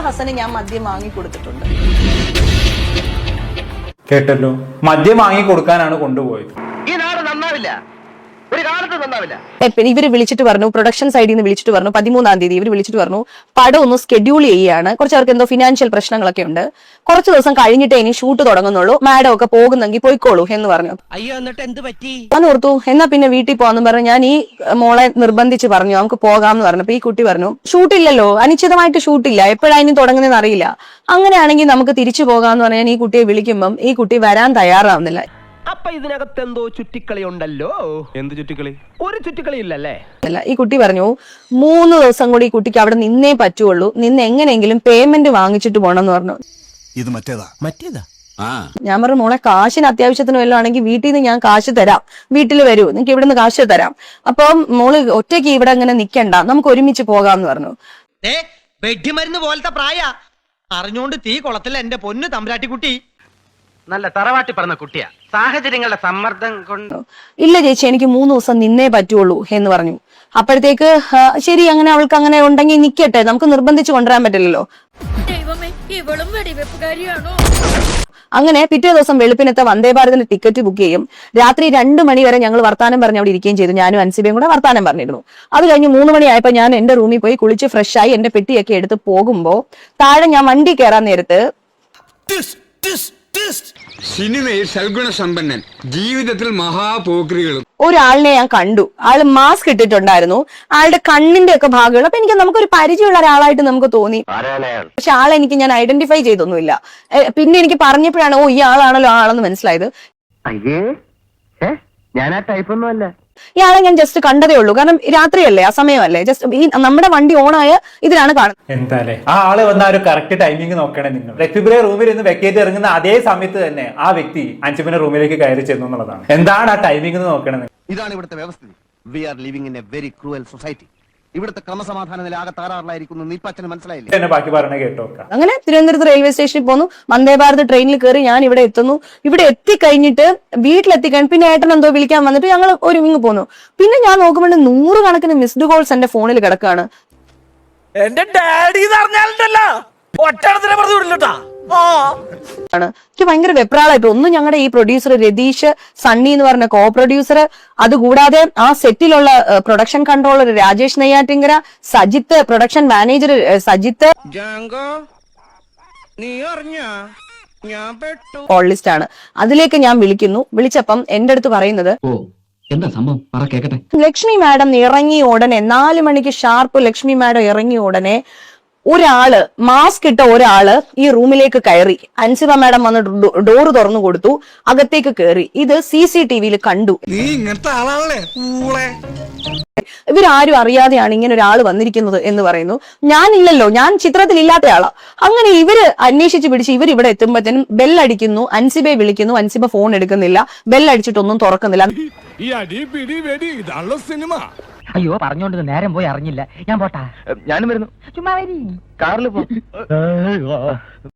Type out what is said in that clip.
ഹസന് ഞാൻ മദ്യം വാങ്ങി കൊടുത്തിട്ടുണ്ട്. കേട്ടല്ലോ, മദ്യം വാങ്ങി കൊടുക്കാനാണ് കൊണ്ടുപോയത്. ഈ നാട് നന്നാവില്ല, ഒരു കാലത്ത് നന്നാവില്ല. ഇവര് വിളിച്ചിട്ട് പറഞ്ഞു, പ്രൊഡക്ഷൻ സൈഡിൽ നിന്ന് വിളിച്ചിട്ട് പറഞ്ഞു 13-ാം തീയതി ഇവർ വിളിച്ചിട്ട് പറഞ്ഞു പടം ഒന്ന് സ്കെഡ്യൂൾ ചെയ്യുകയാണ്, കുറച്ച് അവർക്ക് എന്തോ ഫിനാൻഷ്യൽ പ്രശ്നങ്ങളൊക്കെ ഉണ്ട്, കുറച്ച് ദിവസം കഴിഞ്ഞിട്ടേ ഇനി ഷൂട്ട് തുടങ്ങുന്നുള്ളൂ, മാഡം ഒക്കെ പോകുന്നെങ്കിൽ പോയിക്കോളൂ എന്ന് പറഞ്ഞു. അയ്യോ, എന്നിട്ട് എന്ത് പറ്റി? ഞാൻ ഓർത്തു എന്നാ പിന്നെ വീട്ടിൽ പോകാന്ന് പറഞ്ഞു. ഞാൻ ഈ മോളെ നിർബന്ധിച്ച് പറഞ്ഞു നമുക്ക് പോകാമെന്ന് പറഞ്ഞു. അപ്പൊ ഈ കുട്ടി പറഞ്ഞു ഷൂട്ടില്ലല്ലോ, അനിശ്ചിതമായിട്ട് ഷൂട്ടില്ല, എപ്പോഴാണ് തുടങ്ങുന്നതെന്ന് അറിയില്ല, അങ്ങനെയാണെങ്കിൽ നമുക്ക് തിരിച്ചു പോകാമെന്ന് പറഞ്ഞാൽ ഈ കുട്ടിയെ വിളിക്കുമ്പം ഈ കുട്ടി വരാൻ തയ്യാറാവുന്നില്ല. അപ്പൊ ഇതിനകത്ത് എന്തോ ചുറ്റിക്കളി ഉണ്ടല്ലോ. എന്ത് ചുറ്റിക്കളി? ഒരു ചുറ്റിക്കളി ഇല്ലല്ലേ? അല്ല, ഈ കുട്ടി പറഞ്ഞു 3 ദിവസം കൂടി ഈ കുട്ടിക്ക് അവിടെ നിന്നേ പറ്റുള്ളൂ, നിന്ന് എങ്ങനെയെങ്കിലും പേയ്മെന്റ് വാങ്ങിച്ചിട്ട് പോകണമെന്ന് പറഞ്ഞു. ഇത് മറ്റേതാ. ഞാൻ പറഞ്ഞു മോളെ കാശിന് അത്യാവശ്യത്തിന് വല്ലതും ആണെങ്കിൽ വീട്ടിൽ നിന്ന് ഞാൻ കാശ് തരാം, വീട്ടിൽ വരൂ, നിങ്ങൾക്ക് ഇവിടെ നിന്ന് കാശ് തരാം, അപ്പം മോള് ഒറ്റയ്ക്ക് ഇവിടെ അങ്ങനെ നിക്കണ്ട, നമുക്ക് ഒരുമിച്ച് പോകാമെന്ന് പറഞ്ഞു. വെട്ടിമരുന്ന് പോലത്തെ പ്രായ അറിഞ്ഞോണ്ട് തീ കൊളത്തില്ല എന്റെ പൊന്നു തമ്പുരാട്ടിക്കുട്ടി. നല്ല തറവാട്ടി പറഞ്ഞ കുട്ടിയാ, സാഹചര്യങ്ങളുടെ സമ്മർദ്ദം കൊണ്ട്. ഇല്ല ചേച്ചി, എനിക്ക് 3 ദിവസം നിന്നേ പറ്റുള്ളൂ എന്ന് പറഞ്ഞു. അപ്പോഴത്തേക്ക് ശരി, അങ്ങനെ അവൾക്ക് അങ്ങനെ ഉണ്ടെങ്കിൽ നിക്കട്ടെ, നമുക്ക് നിർബന്ധിച്ച് കൊണ്ടുവരാൻ പറ്റില്ലല്ലോ. അങ്ങനെ പിറ്റേ ദിവസം വെളുപ്പിനത്തെ വന്ദേ ഭാരതിന്റെ ടിക്കറ്റ് ബുക്ക് ചെയ്യും. രാത്രി 2 മണി വരെ ഞങ്ങൾ വർത്താനം പറഞ്ഞ് അവിടെ ഇരിക്കുകയും ചെയ്തു. ഞാനും അൻസിബയും കൂടെ വർത്താനം പറഞ്ഞിരുന്നു. അത് കഴിഞ്ഞ് 3 മണിയായപ്പോ ഞാൻ എന്റെ റൂമിൽ പോയി കുളിച്ച് ഫ്രഷായി എന്റെ പെട്ടിയൊക്കെ എടുത്ത് പോകുമ്പോ താഴെ ഞാൻ വണ്ടി കയറാൻ നേരത്ത് സിനിമയിൽ സൽഗുണ സമ്പന്നൻ, ജീവിതത്തിൽ മഹാപോക്രികളും ഒരാളിനെ ഞാൻ കണ്ടു. ആള് മാസ്ക് ഇട്ടിട്ടുണ്ടായിരുന്നു, ആളുടെ കണ്ണിന്റെ ഒക്കെ ഭാഗങ്ങൾ. അപ്പൊ നമുക്കൊരു പരിചയമുള്ള ഒരാളായിട്ട് നമുക്ക് തോന്നി. പക്ഷെ ആളെ ഞാൻ ഐഡന്റിഫൈ ചെയ്തൊന്നുമില്ല. പിന്നെ എനിക്ക് പറഞ്ഞപ്പോഴാണ് ഓ ഈ ആളാണല്ലോ ആളെന്ന് മനസ്സിലായത്. ഞാൻ ആ ടൈപ്പൊന്നും അല്ല. ഇയാളെ ഞാൻ ജസ്റ്റ് കണ്ടതേ ഉള്ളൂ, കാരണം രാത്രിയല്ലേ, ആ സമയമല്ലേ, ജസ്റ്റ് ഈ നമ്മുടെ വണ്ടി ഓണായ ഇതിലാണ് കാണുന്നത്. എന്തായാലേ ആ ആള് വന്ന ഒരു കറക്റ്റ് ടൈമിംഗ് നോക്കണേ നിങ്ങൾ. രക്തിബിലെ റൂമിൽ നിന്ന് വെക്കേറ്റ് ഇറങ്ങുന്ന അതേ സമയത്ത് തന്നെ ആ വ്യക്തി അൻസിബിന്റെ റൂമിലേക്ക് കയറി ചെന്നു എന്നുള്ളതാണ്. എന്താണ് ആ ടൈമിംഗ് നോക്കണേ? ഇതാണ് ഇവിടുത്തെ വ്യവസ്ഥ. We are living in a very cruel society. ഇവിടുത്തെ ക്രമസമാധാന നില ആകെ തകരാറിലായിരിക്കുന്നു. നീപ്പച്ചന് മനസ്സിലായില്ലേ? എന്നെ ബാക്കി പറഞ്ഞ കേട്ടോ. അങ്ങനെ തിരുവനന്തപുരത്ത് റെയിൽവേ സ്റ്റേഷനിൽ പോന്നു, വന്ദേ ഭാരത് ട്രെയിനിൽ കയറി ഞാൻ ഇവിടെ എത്തുന്നു. ഇവിടെ എത്തിക്കഴിഞ്ഞിട്ട് വീട്ടിലെത്തിക്കഴിഞ്ഞ് പിന്നെ ഏട്ടൻ എന്തോ വിളിക്കാൻ വന്നിട്ട് ഞങ്ങൾ ഒരുമിങ്ങ് പോന്നു. പിന്നെ ഞാൻ നോക്കുമ്പോൾ 100 കണക്കിന് മിസ്ഡ് കോൾസ് എന്റെ ഫോണിൽ കിടക്കാണ്. എന്റെ ഡാഡി പറഞ്ഞാലുണ്ടല്ലോ ഒറ്റടത്തിനെ പറഞ്ഞു വിടില്ലട്ടാ. എനിക്ക് ഭയങ്കര വെപ്രാളായിട്ട്. ഒന്ന് ഞങ്ങളുടെ ഈ പ്രൊഡ്യൂസർ രതീഷ് സണ്ണി എന്ന് പറഞ്ഞ കോ പ്രൊഡ്യൂസർ, അതുകൂടാതെ ആ സെറ്റിലുള്ള production controller Rajesh Neyyattinkara, Sajith production manager Sajith, call list ആണ്. അതിലേക്ക് ഞാൻ വിളിക്കുന്നു. വിളിച്ചപ്പം എന്റെ അടുത്ത് പറയുന്നത് എന്താ സംഭവം പറ കേക്കട്ടെ. ലക്ഷ്മി മാഡം ഇറങ്ങിയ ഉടനെ 4 മണിക്ക് ഷാർപ്പ് ലക്ഷ്മി മാഡം ഇറങ്ങിയ ഉടനെ ഒരാള് മാസ്ക് ഇട്ട ഒരാള് ഈ റൂമിലേക്ക് കയറി. അൻസിബ മാഡം വന്ന് ഡോറ് തുറന്നു കൊടുത്തു, അകത്തേക്ക് കയറി. ഇത് CCTV-യിൽ കണ്ടു. നീ ഇങ്ങനത്തെ ആളാണല്ലേ. ഇവരാരും അറിയാതെയാണ് ഇങ്ങനെ ഒരാൾ വന്നിരിക്കുന്നത് എന്ന് പറയുന്നു. ഞാനില്ലല്ലോ, ഞാൻ ചിത്രത്തിൽ ഇല്ലാത്ത ആളാ. അങ്ങനെ ഇവര് അന്വേഷിച്ച് പിടിച്ച് ഇവരിവിടെ എത്തുമ്പോഴത്തേനും ബെല്ലടിക്കുന്നു. അൻസിബയെ വിളിക്കുന്നു, അൻസിബ ഫോൺ എടുക്കുന്നില്ല, ബെല്ലടിച്ചിട്ടൊന്നും തുറക്കുന്നില്ല. ഈ അടി പിടി വെടി ഇതാണല്ലോ സിനിമ. അയ്യോ പറഞ്ഞോണ്ട് നേരം പോയി അറിഞ്ഞില്ല. ഞാൻ പോട്ടാ. ഞാനും വരുന്നു. ചുമ്മാ വരി. കാറിൽ പോ.